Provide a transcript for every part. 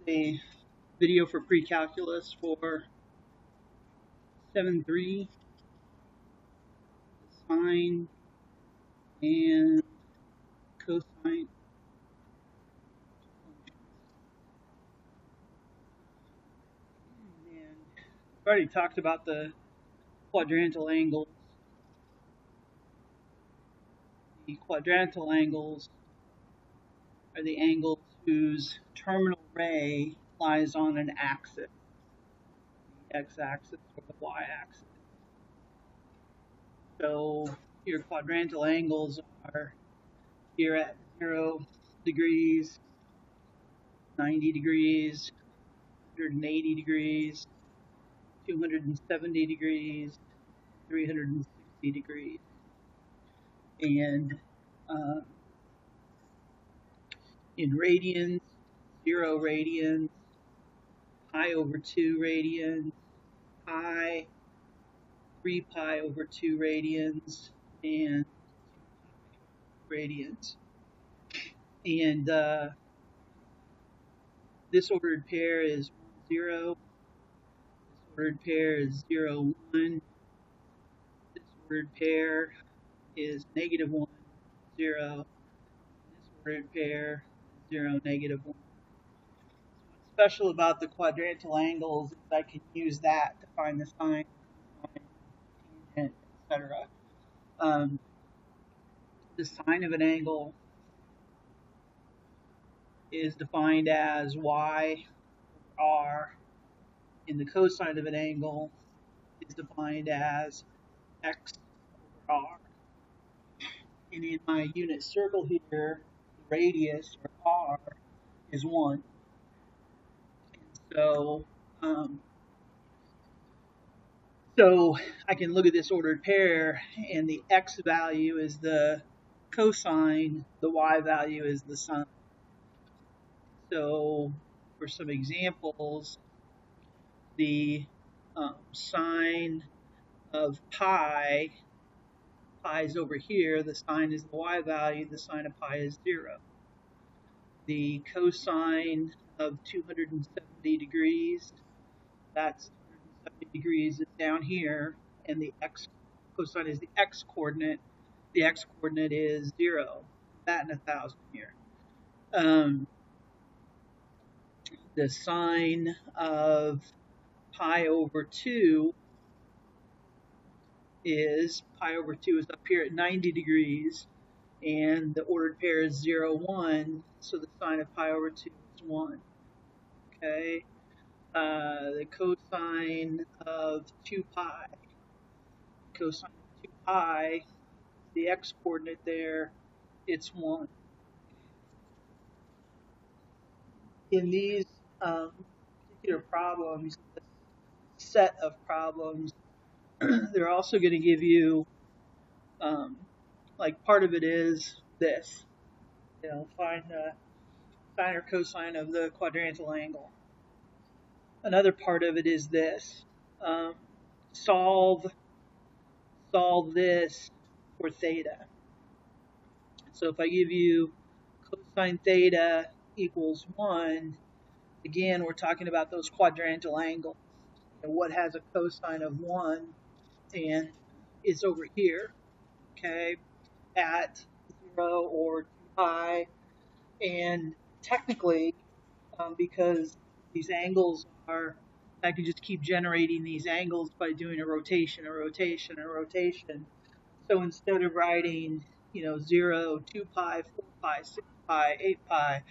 a video for pre-calculus for 7.3, sine and cosine. And I've already talked about the quadrantal angles. The quadrantal angles are the angles whose terminal ray lies on an axis, the x-axis or the y-axis. So your quadrantal angles are here at 0 degrees, 90 degrees, 180 degrees, 270 degrees, 360 degrees. And in radians, 0 radians, pi over 2 radians, pi, 3 pi over 2 radians, and radians. And this ordered pair is 1, 0. This ordered pair is 0, 1. This ordered pair is negative 1, 0. This ordered pair is 0, negative 1. What's special about the quadrantal angles is I can use that to find the sine, tangent, etc. The sine of an angle is defined as y over r, and the cosine of an angle is defined as x over r. And in my unit circle here, the radius, or r, is 1. And so I can look at this ordered pair, and the x value is the cosine, the y value is the sine. So for some examples, the sine of pi is over here, the sine is the y value, the sine of pi is 0. The cosine of 270 degrees, that's 270 degrees is down here, and the x cosine is the x coordinate. The x coordinate is 0. That and 1,000 here. The sine of pi over 2 is, pi over 2 is up here at 90 degrees, and the ordered pair is 0, 1, so the sine of pi over 2 is 1. Okay, the cosine of 2 pi, cosine of 2 pi, the x coordinate there, it's 1. In these particular problems, set of problems, they're also going to give you, like part of it is this, find the sine or cosine of the quadrantal angle. Another part of it is this, solve this for theta. So if I give you cosine theta equals 1, again, we're talking about those quadrantal angles. What has a cosine of 1, and it's over here, okay, at 0 or 2 pi. And technically, because these angles are, I can just keep generating these angles by doing a rotation, a rotation, a rotation. So instead of writing, 0, 2 pi, 4 pi, 6 pi, 8 pi,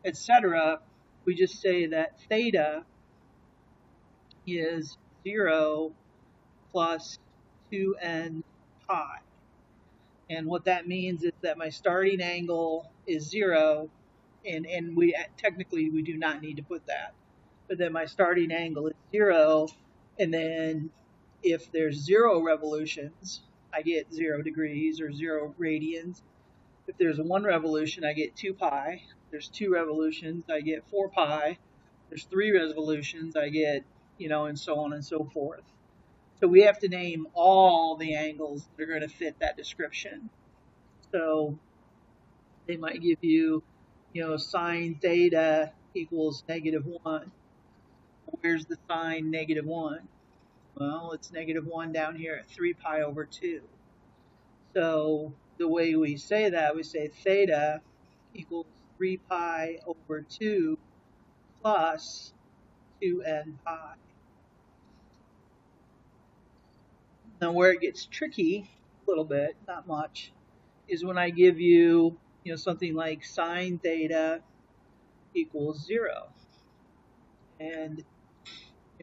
etc., we just say that theta is 0 plus 2n pi. And what that means is that my starting angle is 0, and we technically we do not need to put that. But then my starting angle is 0, and then if there's 0 revolutions, I get 0 degrees or 0 radians. If there's 1 revolution, I get 2 pi. If there's 2 revolutions, I get 4 pi. If there's 3 revolutions, I get, and so on and so forth. So we have to name all the angles that are going to fit that description. So they might give you, sine theta equals -1. Where's the sign -1? Well, it's -1 down here at 3 pi over 2. So the way we say that, we say theta equals 3 pi over 2 plus 2n pi. Now where it gets tricky, a little bit, not much, is when I give you, something like sine theta equals 0. And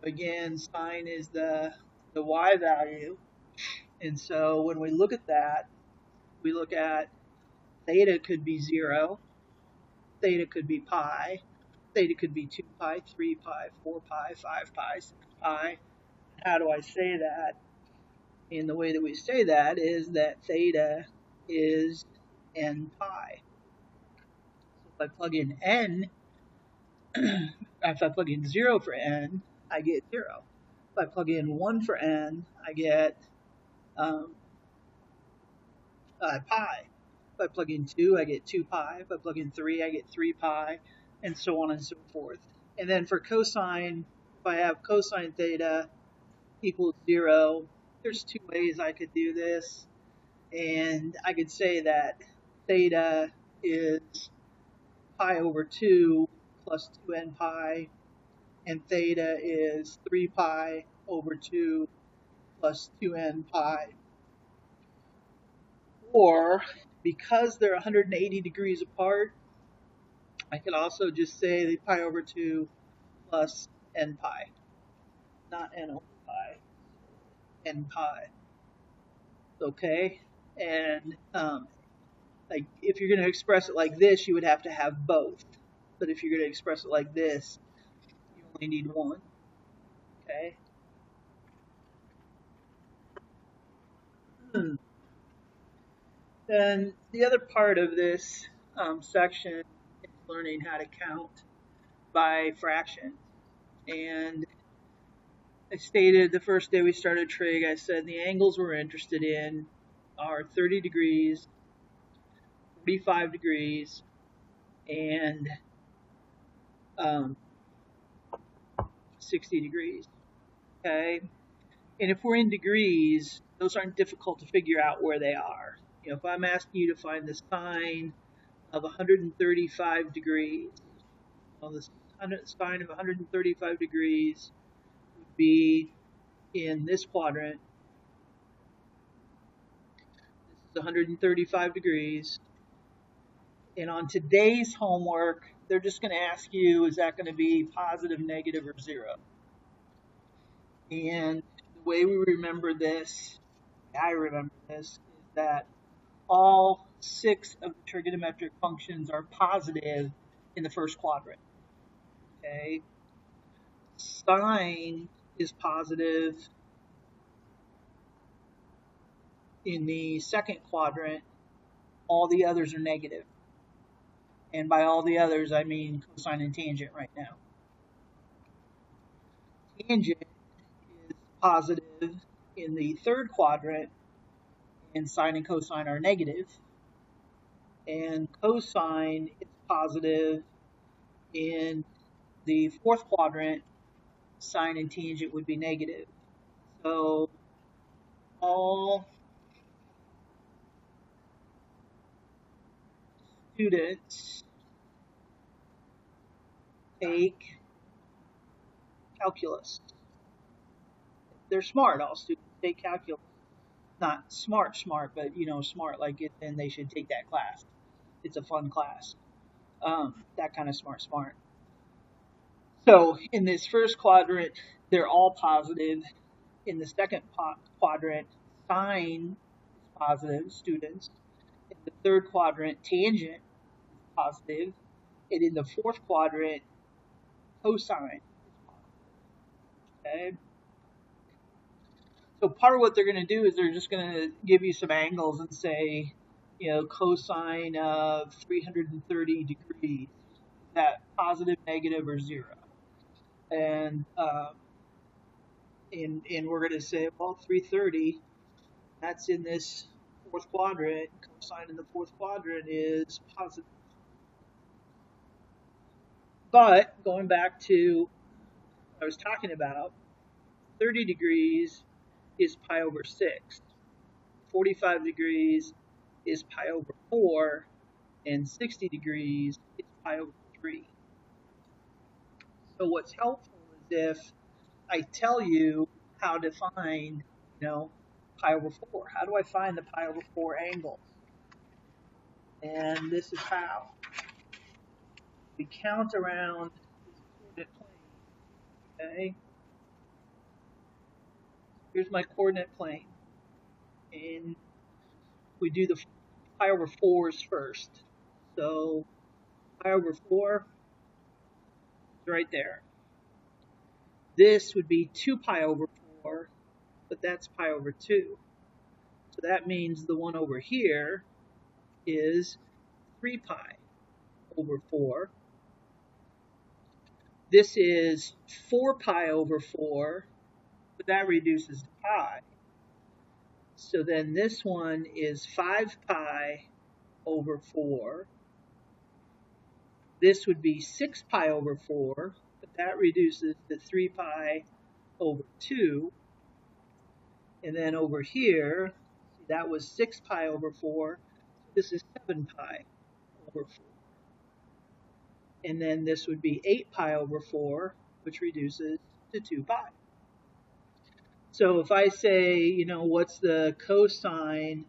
again, sine is the y value. And so when we look at that, we look at theta could be 0, theta could be pi, theta could be 2 pi, 3 pi, 4 pi, 5 pi, 6 pi. How do I say that? And the way that we say that is that theta is n pi. So if I plug in n, if I plug in 0 for n, I get 0. If I plug in 1 for n, I get pi. If I plug in 2, I get 2 pi. If I plug in 3, I get 3 pi, and so on and so forth. And then for cosine, if I have cosine theta equals 0, there's two ways I could do this. And I could say that theta is pi over 2 plus 2n pi, and theta is 3 pi over 2 plus 2n pi. Or, because they're 180 degrees apart, I could also just say pi over 2 plus n pi. Not n over pi, n pi. Okay? And like if you're going to express it like this, you would have to have both. But if you're going to express it like this, you only need one. Okay? Then the other part of this section is learning how to count by fraction. And I stated the first day we started trig, I said the angles we're interested in are 30 degrees, 45 degrees, and 60 degrees. Okay? And if we're in degrees, those aren't difficult to figure out where they are. If I'm asking you to find the sine of 135 degrees, well, the sine of 135 degrees would be in this quadrant. This is 135 degrees. And on today's homework, they're just going to ask you, is that going to be positive, negative, or 0? And the way we remember this, I remember this, is that all 6 of the trigonometric functions are positive in the first quadrant. Okay? Sine is positive in the second quadrant. All the others are negative. And by all the others, I mean cosine and tangent right now. Tangent is positive in the third quadrant, and sine and cosine are negative. And cosine is positive in the fourth quadrant, sine and tangent would be negative. So all students take calculus. They're smart, all students take calculus. Not smart, but smart like it, then they should take that class. It's a fun class. That kind of smart. So in this first quadrant, they're all positive. In the second quadrant, sine is positive, students. In the third quadrant, tangent is positive. And in the fourth quadrant, cosine is positive. Okay? So part of what they're going to do is they're just going to give you some angles and say, cosine of 330 degrees. Is that positive, negative, or 0? And we're going to say, well, 330, that's in this fourth quadrant. Cosine in the fourth quadrant is positive. But going back to what I was talking about, 30 degrees is pi over 6. 45 degrees is pi over 4. And 60 degrees is pi over 3. So what's helpful is if I tell you how to find, pi over 4. How do I find the pi over 4 angle? And this is how. We count around this coordinate plane, okay? Here's my coordinate plane. And we do the pi over 4s first. So pi over 4 is right there. This would be 2 pi over 4, but that's pi over 2. So that means the one over here is 3 pi over 4. This is 4 pi over 4, but that reduces to pi. So then this one is 5 pi over 4. This would be 6 pi over 4, but that reduces to 3 pi over 2. And then over here, that was 6 pi over 4. This is 7 pi over 4. And then this would be 8 pi over 4, which reduces to 2 pi. So if I say, what's the cosine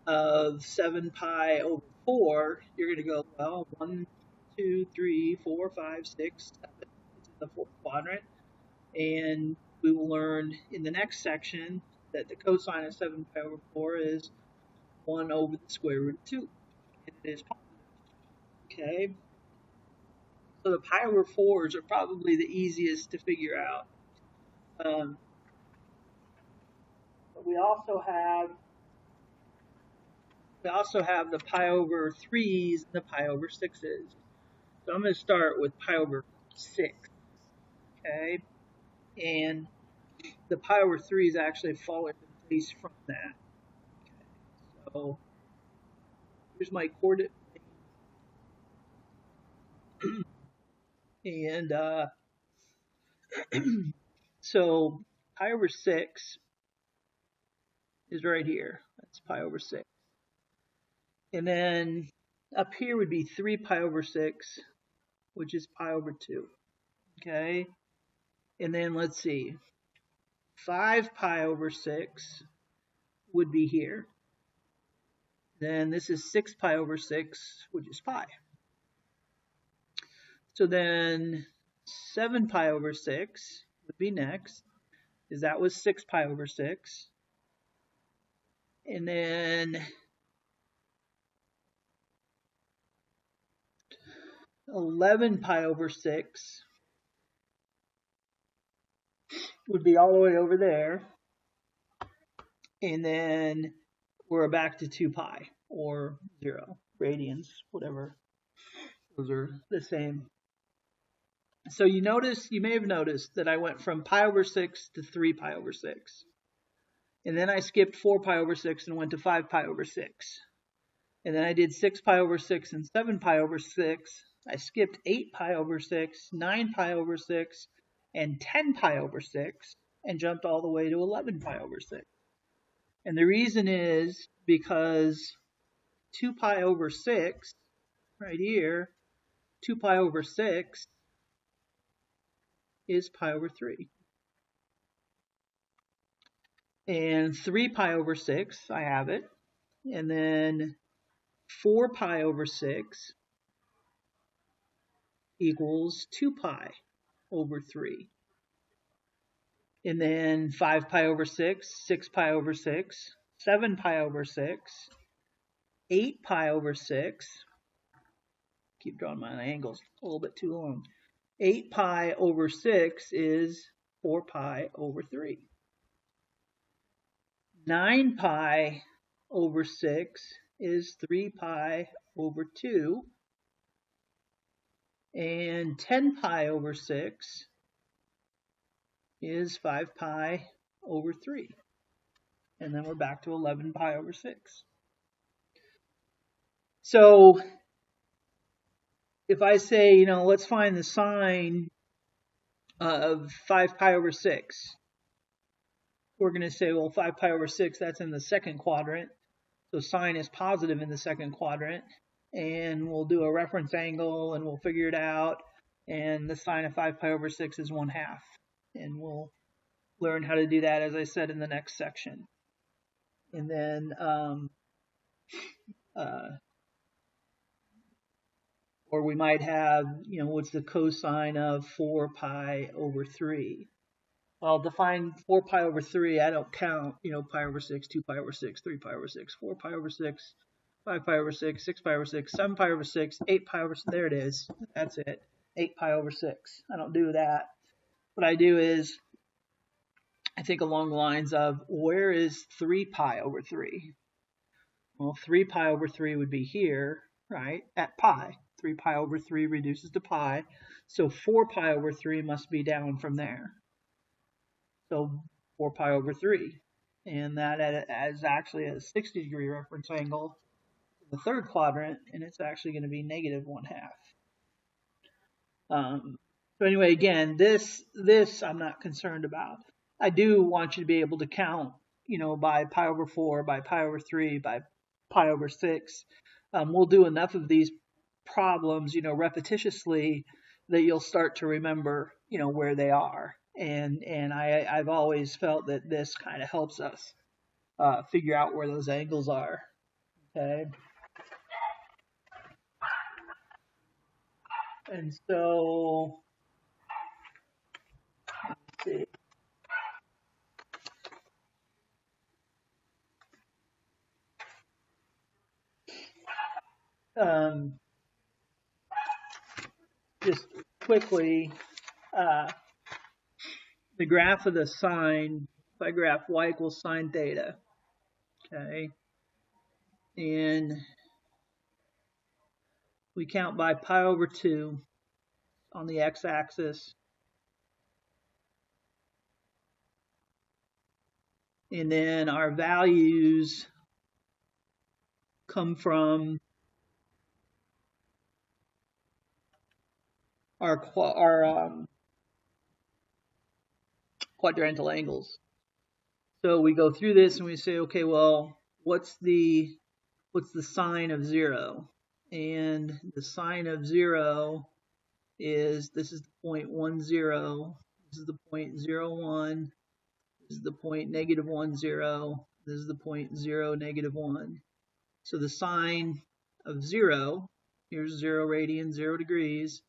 of 7 pi over 4, you're going to go, well, 1, 2, 3, 4, 5, 6, 7. It's in the fourth quadrant. And we will learn in the next section that the cosine of 7 pi over 4 is 1 over the square root of 2. And it is positive. Okay? So the pi over 4s are probably the easiest to figure out. But we also have the pi over 3s and the pi over 6s. So I'm going to start with pi over 6. Okay? And the pi over 3s actually fall into place from that. Okay? So here's my coordinate. And so pi over 6 is right here. That's pi over 6. And then up here would be 3 pi over 6, which is pi over 2. Okay? And then let's see. 5 pi over 6 would be here. Then this is 6 pi over 6, which is pi. So then 7 pi over 6 would be next, because that was 6 pi over 6. And then 11 pi over 6 would be all the way over there. And then we're back to 2 pi, or 0, radians, whatever. Those are the same. So you may have noticed that I went from pi over 6 to 3 pi over 6. And then I skipped 4 pi over 6 and went to 5 pi over 6. And then I did 6 pi over 6 and 7 pi over 6. I skipped 8 pi over 6, 9 pi over 6, and 10 pi over 6, and jumped all the way to 11 pi over 6. And the reason is because 2 pi over 6, right here, 2 pi over 6 is pi over 3. And 3 pi over 6, I have it. And then 4 pi over 6 equals 2 pi over 3. And then 5 pi over 6, 6 pi over 6, 7 pi over 6, 8 pi over 6. Keep drawing my angles a little bit too long. 8 pi over 6 is 4 pi over 3. 9 pi over 6 is 3 pi over 2. And 10 pi over 6 is 5 pi over 3. And then we're back to 11 pi over 6. So if I say, you know, let's find the sine of 5 pi over 6, we're going to say, well, 5 pi over 6, that's in the second quadrant. So sine is positive in the second quadrant. And we'll do a reference angle and we'll figure it out. And the sine of 5 pi over 6 is 1/2. And we'll learn how to do that, as I said, in the next section. And then, or we might have, you know, what's the cosine of 4 pi over 3? Well, define 4 pi over 3. I don't count, you know, pi over 6, 2 pi over 6, 3 pi over 6, 4 pi over 6, 5 pi over 6, 6 pi over 6, 7 pi over 6, 8 pi over 6. There it is. That's it. 8 pi over 6. I don't do that. What I do is I think along the lines of, where is 3 pi over 3? Well, 3 pi over 3 would be here, right, at pi. 3 pi over 3 reduces to pi. So 4 pi over 3 must be down from there. So 4 pi over 3. And that is actually a 60-degree reference angle in the third quadrant, and it's actually going to be negative 1/2. So anyway, again, this I'm not concerned about. I do want you to be able to count, you know, by pi over 4, by pi over 3, by pi over 6. We'll do enough of these problems, you know, repetitiously, that you'll start to remember, you know, where they are. And I've always felt that this kind of helps us figure out where those angles are. Okay. And so, let's see. Just quickly, the graph of the sine, if I graph y equals sine theta, okay, and we count by pi over 2 on the x-axis, and then our values come from our quadrantal angles. So we go through this and we say, okay, well, what's the sine of 0? And the sine of 0 is, this is the point 1, 0, this is the point 0, 1, this is the point negative 1, 0, this is the point 0, negative 1. So the sine of 0, here's 0 radians, 0 degrees,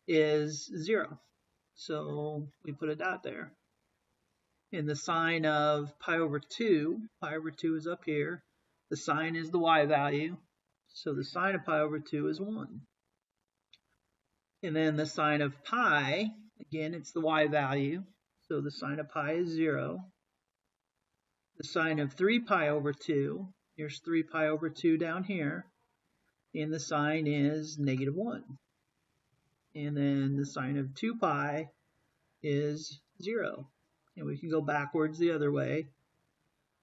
is 0. So we put a dot there. And the sine of pi over 2 is up here. The sine is the y value. So the sine of pi over 2 is 1. And then the sine of pi, again, it's the y value. So the sine of pi is 0. The sine of 3 pi over 2, here's 3 pi over 2 down here. And the sine is negative 1. And then the sine of 2 pi is 0. And we can go backwards the other way.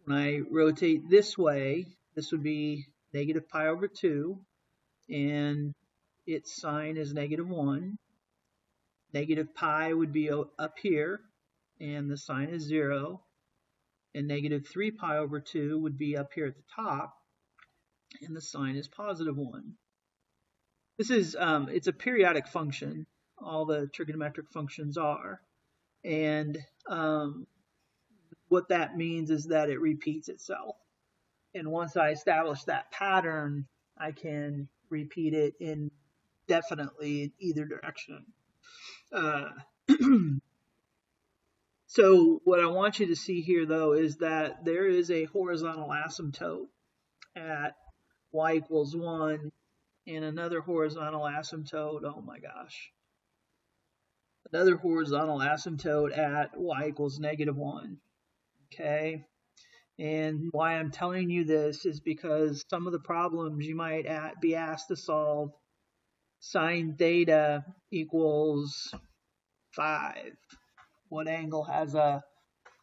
When I rotate this way, this would be negative pi over 2, and its sine is negative 1. Negative pi would be up here, and the sine is 0. And negative 3 pi over 2 would be up here at the top, and the sine is positive 1. This is, it's a periodic function. All the trigonometric functions are. And what that means is that it repeats itself. And once I establish that pattern, I can repeat it indefinitely in either direction. So what I want you to see here, though, is that there is a horizontal asymptote at y equals 1 and another horizontal asymptote, oh my gosh, another horizontal asymptote at y equals negative 1. Okay, and why I'm telling you this is because some of the problems you might be asked to solve, sine theta equals 5. What angle has a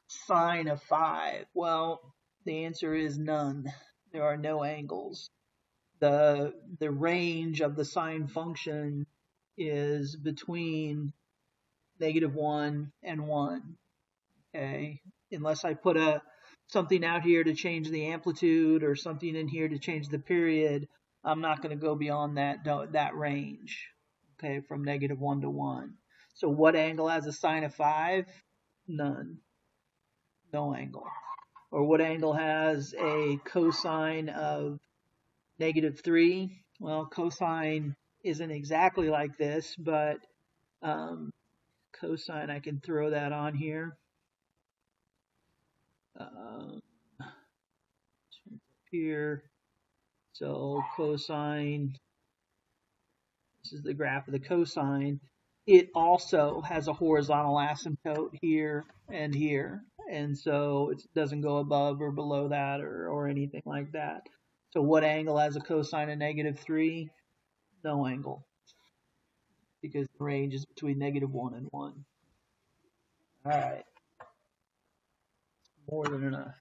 sine of 5? Well, the answer is none. There are no angles. The range of the sine function is between -1 and 1. Okay, unless I put something out here to change the amplitude or something in here to change the period, I'm not going to go beyond that range. Okay, from -1 to 1. So what angle has a sine of 5? None. No angle. Or what angle has a cosine of -3? Well, cosine isn't exactly like this, but cosine, I can throw that on here. Here, so cosine, this is the graph of the cosine. It also has a horizontal asymptote here and here, and so it doesn't go above or below that or anything like that. So what angle has a cosine of -3? No angle, because the range is between -1 and 1. All right, more than enough.